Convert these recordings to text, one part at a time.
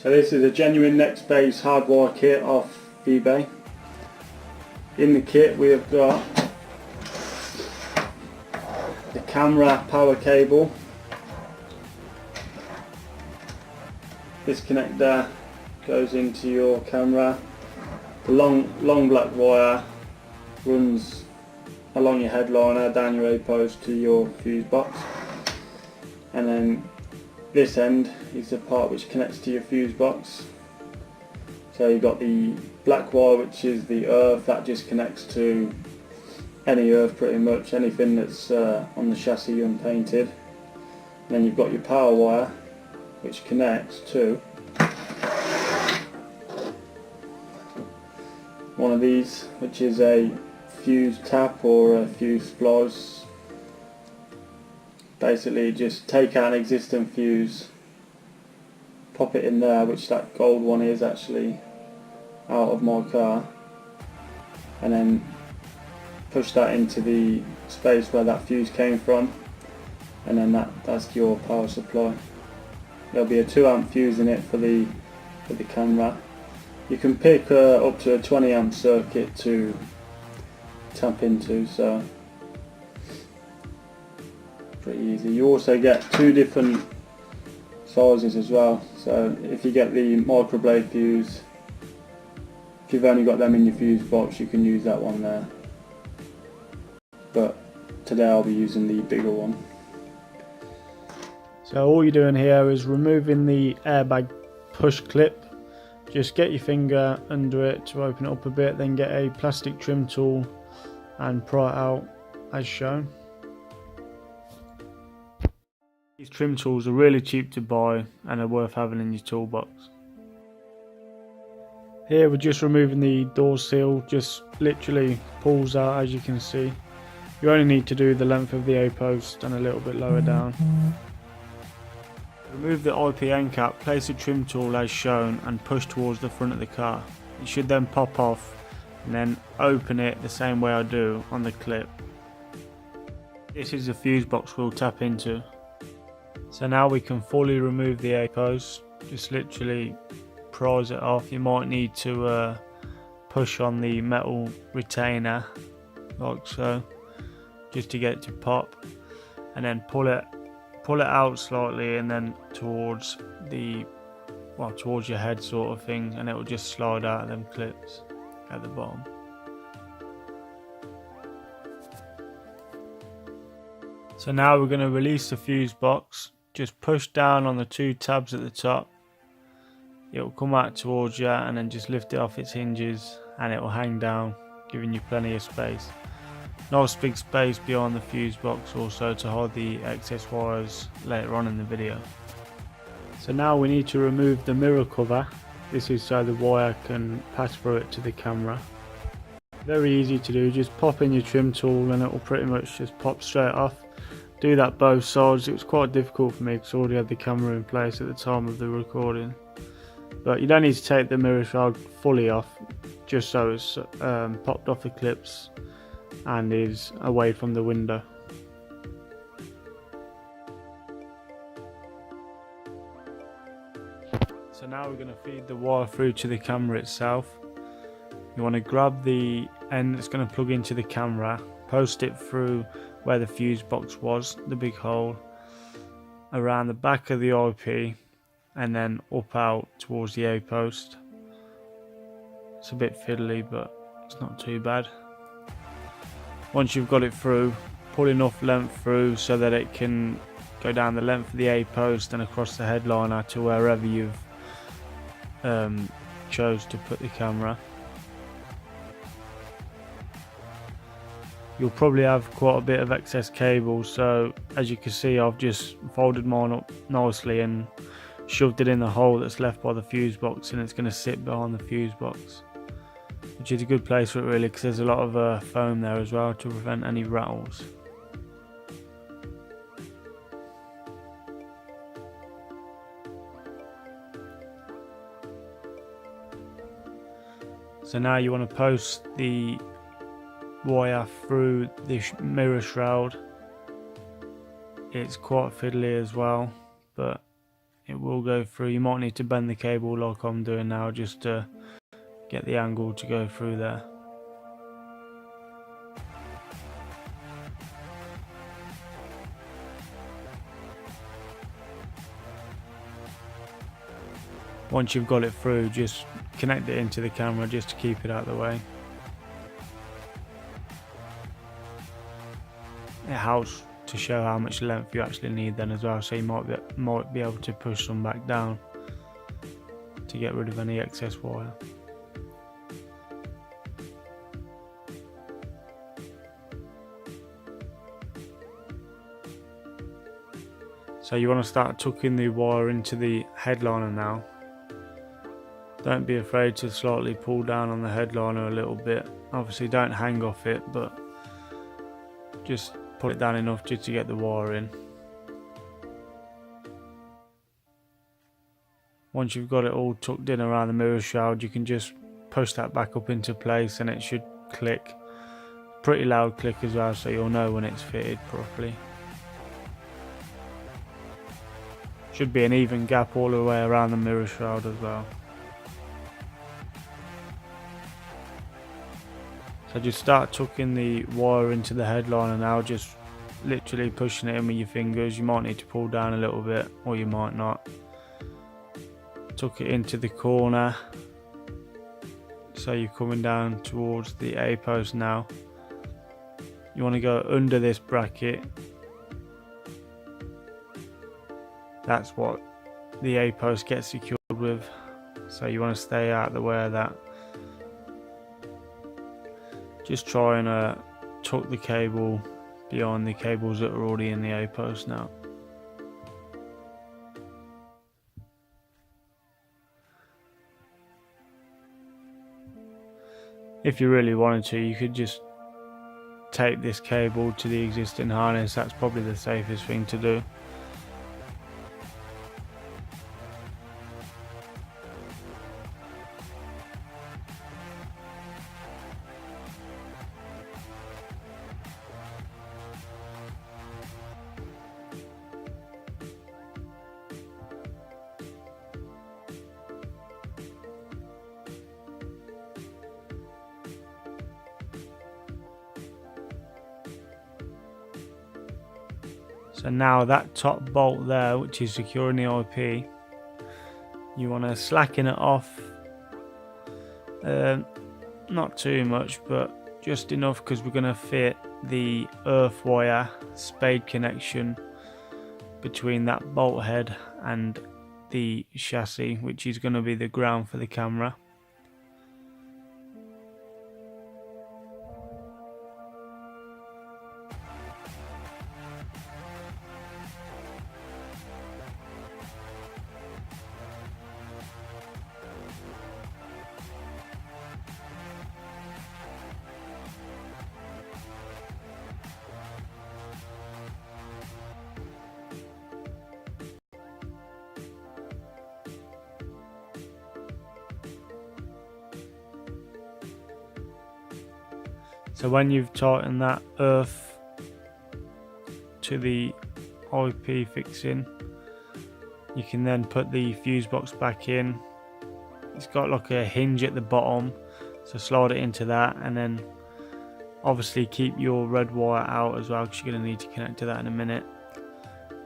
So this is a genuine NextBase Hardwire Kit off eBay. In the kit we have got the camera power cable. This connector goes into your camera. The long black wire runs along your headliner down your A post to your fuse box, and then this end is the part which connects to your fuse box. So you've got the black wire, which is the earth, that just connects to any earth pretty much, anything that's on the chassis unpainted. And then you've got your power wire which connects to one of these, which is a fuse tap or a fuse splice. Basically just take out an existing fuse, pop it in there, which that gold one is actually out of my car, and then push that into the space where that fuse came from, and then that's your power supply. There'll be a 2 amp fuse in it for the camera. You can pick up to a 20 amp circuit to tap into, so pretty easy. You also get 2 different sizes as well, so if you get the microblade fuse, if you've only got them in your fuse box, you can use that one there, but today I'll be using the bigger one. So all you're doing here is removing the airbag push clip. Just get your finger under it to open it up a bit, then get a plastic trim tool and pry it out as shown. These trim tools are really cheap to buy and are worth having in your toolbox. Here we're just removing the door seal, just literally pulls out as you can see. You only need to do the length of the A-post and a little bit lower down. Remove the IP end cap, place the trim tool as shown and push towards the front of the car. It should then pop off and then open it the same way I do on the clip. This is the fuse box we'll tap into. So now we can fully remove the A-post, just literally prise it off. You might need to push on the metal retainer like so, just to get it to pop, and then pull it out slightly and then towards your head sort of thing, and it will just slide out of them clips at the bottom. So now we're going to release the fuse box. Just push down on the 2 tabs at the top, it will come out towards you, and then just lift it off its hinges and it will hang down, giving you plenty of space. Nice big space behind the fuse box also to hide the excess wires later on in the video. So now we need to remove the mirror cover. This is so the wire can pass through it to the camera. Very easy to do, just pop in your trim tool and it will pretty much just pop straight off. Do that both sides. It was quite difficult for me because I already had the camera in place at the time of the recording. But you don't need to take the mirror shroud fully off, just so it's popped off the clips and is away from the window. So now we're going to feed the wire through to the camera itself. You want to grab the end that's going to plug into the camera, post it through where the fuse box was, the big hole, around the back of the IP, and then up out towards the A-post. It's a bit fiddly, but it's not too bad. Once you've got it through, pull enough length through so that it can go down the length of the A-post and across the headliner to wherever you've chose to put the camera. You'll probably have quite a bit of excess cable, so as you can see I've just folded mine up nicely and shoved it in the hole that's left by the fuse box, and it's going to sit behind the fuse box, which is a good place for it really because there's a lot of foam there as well to prevent any rattles. So now you want to post the wire through the mirror shroud. It's quite fiddly as well, but it will go through. You might need to bend the cable like I'm doing now just to get the angle to go through there. Once you've got it through, just connect it into the camera just to keep it out of the way. It helps to show how much length you actually need then as well, so you might be able to push some back down to get rid of any excess wire. So you want to start tucking the wire into the headliner now. Don't be afraid to slightly pull down on the headliner a little bit. Obviously don't hang off it, but just pull it down enough just to get the wire in. Once you've got it all tucked in around the mirror shroud, you can just push that back up into place and it should click. Pretty loud click as well, so you'll know when it's fitted properly. Should be an even gap all the way around the mirror shroud as well. So just start tucking the wire into the headliner now, just literally pushing it in with your fingers. You might need to pull down a little bit, or you might not. Tuck it into the corner, so you're coming down towards the A post now. You want to go under this bracket. That's what the A post gets secured with, so you want to stay out of the way of that. Just try and tuck the cable behind the cables that are already in the A post now. If you really wanted to, you could just tape this cable to the existing harness. That's probably the safest thing to do. So now that top bolt there, which is securing the IP, you want to slacken it off, not too much, but just enough, because we're going to fit the earth wire spade connection between that bolt head and the chassis, which is going to be the ground for the camera. So when you've tightened that earth to the IP fixing, you can then put the fuse box back in. It's got like a hinge at the bottom, so slide it into that, and then obviously keep your red wire out as well, because you're going to need to connect to that in a minute.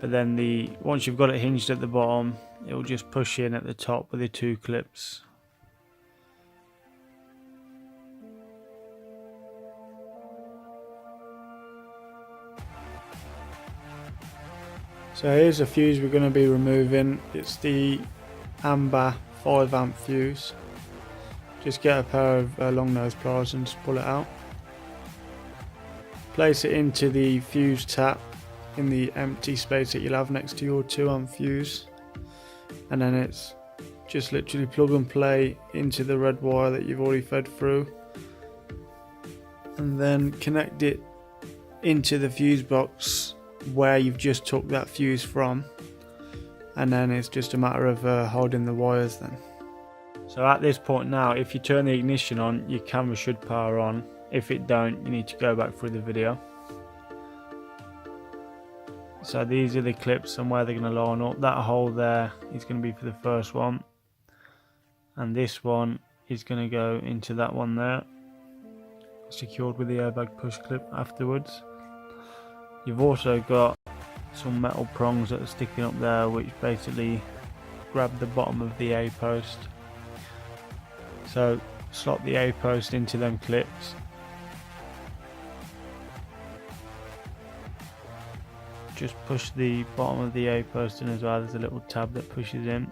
But then once you've got it hinged at the bottom, it will just push in at the top with the two clips. So here's a fuse we're going to be removing. It's the amber 5 amp fuse. Just get a pair of long nose pliers and just pull it out. Place it into the fuse tap in the empty space that you'll have next to your 2 amp fuse, and then it's just literally plug and play into the red wire that you've already fed through, and then connect it into the fuse box where you've just took that fuse from, and then it's just a matter of holding the wires then. So at this point now, if you turn the ignition on, your camera should power on. If it don't, you need to go back through the video. So these are the clips and where they're going to line up. That hole there is going to be for the first one, and this one is going to go into that one there, secured with the airbag push clip afterwards. You've also got some metal prongs that are sticking up there, which basically grab the bottom of the A post. So slot the A post into them clips. Just push the bottom of the A post in as well. There's a little tab that pushes in.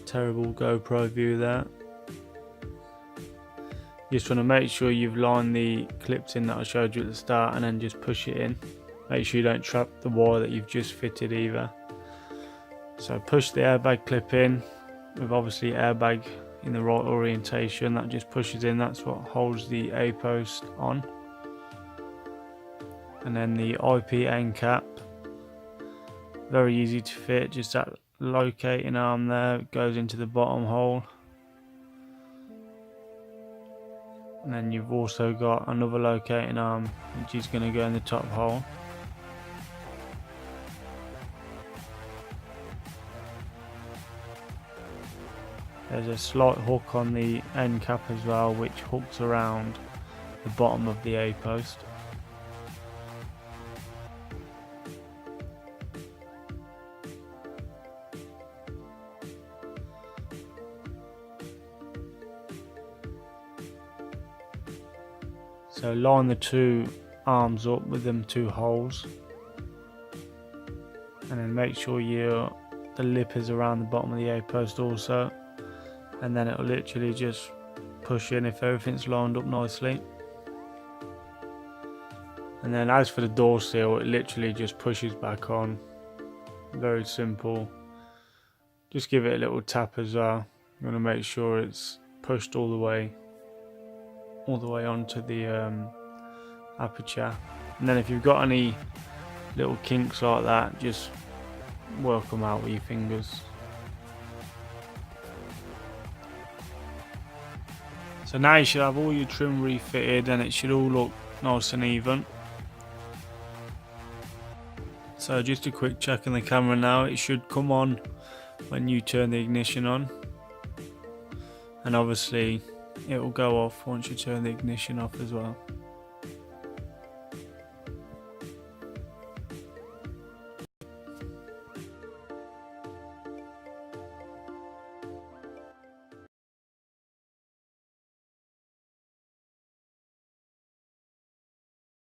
Terrible GoPro view there. You just want to make sure you've lined the clips in that I showed you at the start, and then just push it in. Make sure you don't trap the wire that you've just fitted either. So push the airbag clip in with obviously airbag in the right orientation. That just pushes in. That's what holds the A post on. And then the IP end cap, very easy to fit, just that locating arm there goes into the bottom hole. And then you've also got another locating arm which is going to go in the top hole. There's a slight hook on the end cap as well, which hooks around the bottom of the A post. So line the two arms up with them two holes, and then make sure the lip is around the bottom of the A post also, and then it'll literally just push in if everything's lined up nicely. And then as for the door seal, it literally just pushes back on. Very simple. Just give it a little tap as well. You want to make sure it's pushed all the way onto the aperture. And then if you've got any little kinks like that, just work them out with your fingers. So now you should have all your trim refitted, and it should all look nice and even. So just a quick check on the camera now. It should come on when you turn the ignition on, and obviously it will go off once you turn the ignition off as well.